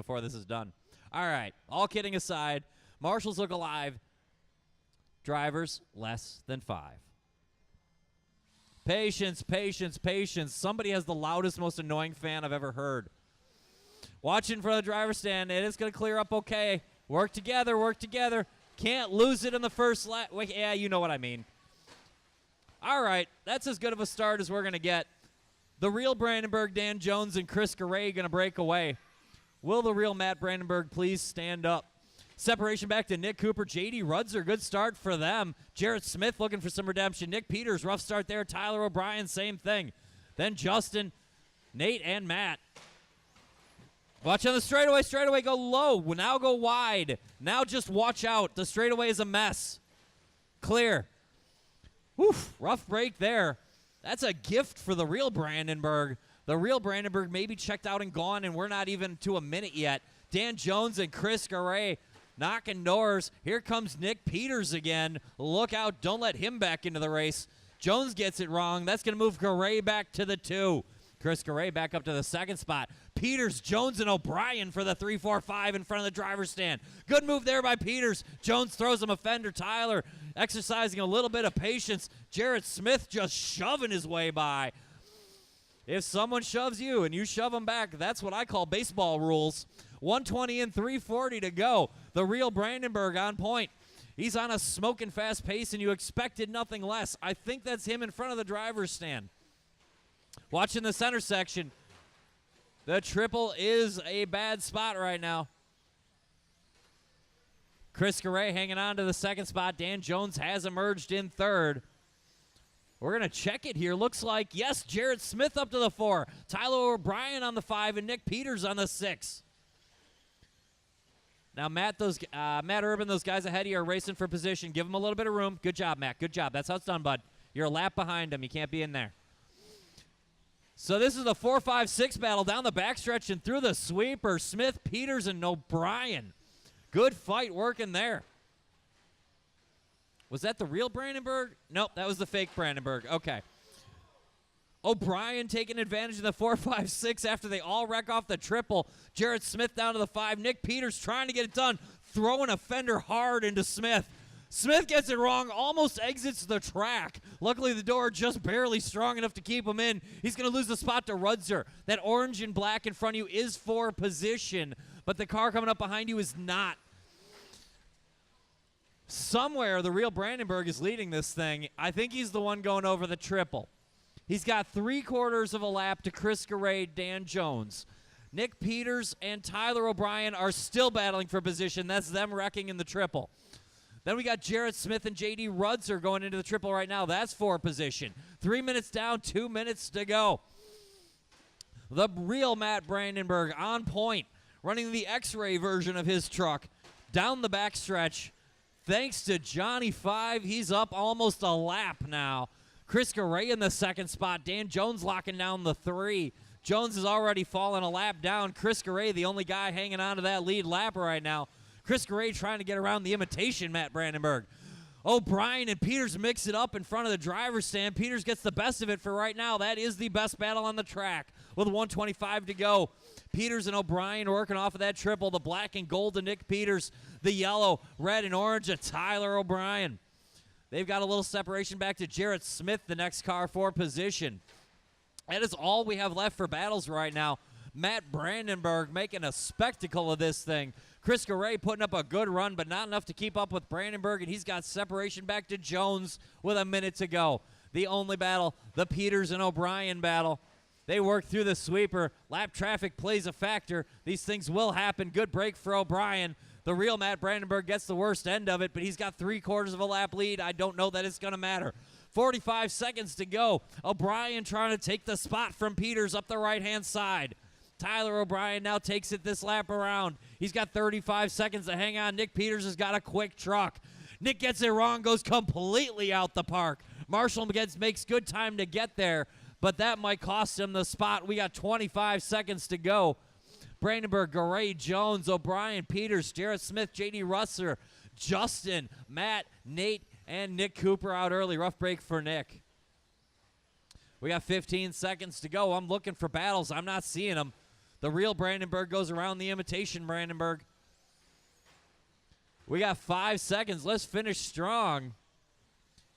before this is done. All right, all kidding aside, marshals look alive. Drivers, less than 5. Patience, patience, patience. Somebody has the loudest, most annoying fan I've ever heard. Watching for the driver's stand. It is going to clear up okay. Work together, work together. Can't lose it in the first lap. Yeah, you know what I mean. All right, that's as good of a start as we're going to get. The real Brandenburg, Dan Jones and Chris Garay going to break away. Will the real Matt Brandenburg please stand up? Separation back to Nick Cooper, J.D. Rudser, good start for them. Jarret Smith looking for some redemption. Nick Peters, rough start there. Tyler O'Brien, same thing. Then Justin, Nate, and Matt. Watch on the straightaway. Straightaway go low. Now go wide. Now just watch out. The straightaway is a mess. Clear. Woof, rough break there. That's a gift for the real Brandenburg. The real Brandenburg may be checked out and gone, and we're not even to a minute yet. Dan Jones and Chris Garay knocking doors. Here comes Nick Peters again. Look out. Don't let him back into the race. Jones gets it wrong. That's going to move Garay back to the 2. Chris Garay back up to the 2nd spot. Peters, Jones, and O'Brien for the 3, 4, 5 in front of the driver's stand. Good move there by Peters. Jones throws him a fender. Tyler exercising a little bit of patience. Jarret Smith just shoving his way by. If someone shoves you and you shove them back, that's what I call baseball rules. 120 and 340 to go. The real Brandenburg on point. He's on a smoking fast pace, and you expected nothing less. I think that's him in front of the driver's stand. Watching the center section. The triple is a bad spot right now. Chris Garay hanging on to the 2nd spot. Dan Jones has emerged in 3rd. We're going to check it here. Looks like, yes, Jarret Smith up to the 4. Tyler O'Brien on the 5 and Nick Peters on the 6. Now, Matt Urban, those guys ahead of you are racing for position. Give them a little bit of room. Good job, Matt. Good job. That's how it's done, bud. You're a lap behind them. You can't be in there. So this is the 4, 5, 6 battle down the backstretch and through the sweeper. Smith, Peters, and O'Brien. Good fight working there. Was that the real Brandenburg? Nope, that was the fake Brandenburg. Okay. O'Brien taking advantage of the 4, 5, 6 after they all wreck off the triple. Jarret Smith down to the 5. Nick Peters trying to get it done. Throwing a fender hard into Smith. Smith gets it wrong, almost exits the track. Luckily, the door just barely strong enough to keep him in. He's going to lose the spot to Rudser. That orange and black in front of you is for position, but the car coming up behind you is not. Somewhere, the real Brandenburg is leading this thing. I think he's the one going over the triple. He's got 3/4 of a lap to Chris Garay, Dan Jones. Nick Peters and Tyler O'Brien are still battling for position. That's them wrecking in the triple. Then we got Jarret Smith and J.D. Rudser going into the triple right now. That's for position. 3 minutes down, 2 minutes to go. The real Matt Brandenburg on point, running the X-ray version of his truck down the backstretch. Thanks to Johnny 5, he's up almost a lap now. Chris Garay in the 2nd spot. Dan Jones locking down the 3. Jones has already fallen a lap down. Chris Garay, the only guy hanging on to that lead lap right now. Chris Garay trying to get around the imitation Matt Brandenburg. O'Brien and Peters mix it up in front of the driver's stand. Peters gets the best of it for right now. That is the best battle on the track with 1:25 to go. Peters and O'Brien working off of that triple. The black and gold to Nick Peters. The yellow, red, and orange to Tyler O'Brien. They've got a little separation back to Jarret Smith, the next car for position. That is all we have left for battles right now. Matt Brandenburg making a spectacle of this thing. Chris Garay putting up a good run, but not enough to keep up with Brandenburg, and he's got separation back to Jones with a minute to go. The only battle, the Peters and O'Brien battle. They work through the sweeper. Lap traffic plays a factor. These things will happen. Good break for O'Brien. The real Matt Brandenburg gets the worst end of it, but he's got 3/4 of a lap lead. I don't know that it's going to matter. 45 seconds to go. O'Brien trying to take the spot from Peters up the right-hand side. Tyler O'Brien now takes it this lap around. He's got 35 seconds to hang on. Nick Peters has got a quick truck. Nick gets it wrong, goes completely out the park. Marshall makes good time to get there, but that might cost him the spot. We got 25 seconds to go. Brandenburg, Garay, Jones, O'Brien, Peters, Jarret Smith, J.D. Rudser, Justin, Matt, Nate, and Nick Cooper out early. Rough break for Nick. We got 15 seconds to go. I'm looking for battles. I'm not seeing them. The real Brandenburg goes around the imitation Brandenburg. We got 5 seconds. Let's finish strong.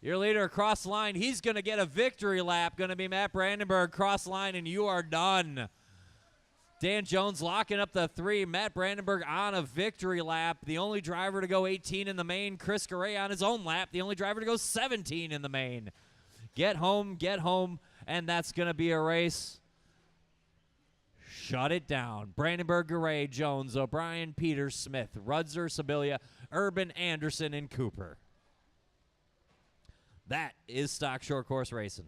Your leader across the line. He's going to get a victory lap. Going to be Matt Brandenburg cross line, and you are done. Dan Jones locking up the 3. Matt Brandenburg on a victory lap. The only driver to go 18 in the main. Chris Garay on his own lap. The only driver to go 17 in the main. Get home, and that's going to be a race. Shut it down. Brandenburg, Garay, Jones, O'Brien, Peters, Smith, Rudser, Sibila, Urban, Anderson, and Cooper. That is stock short course racing.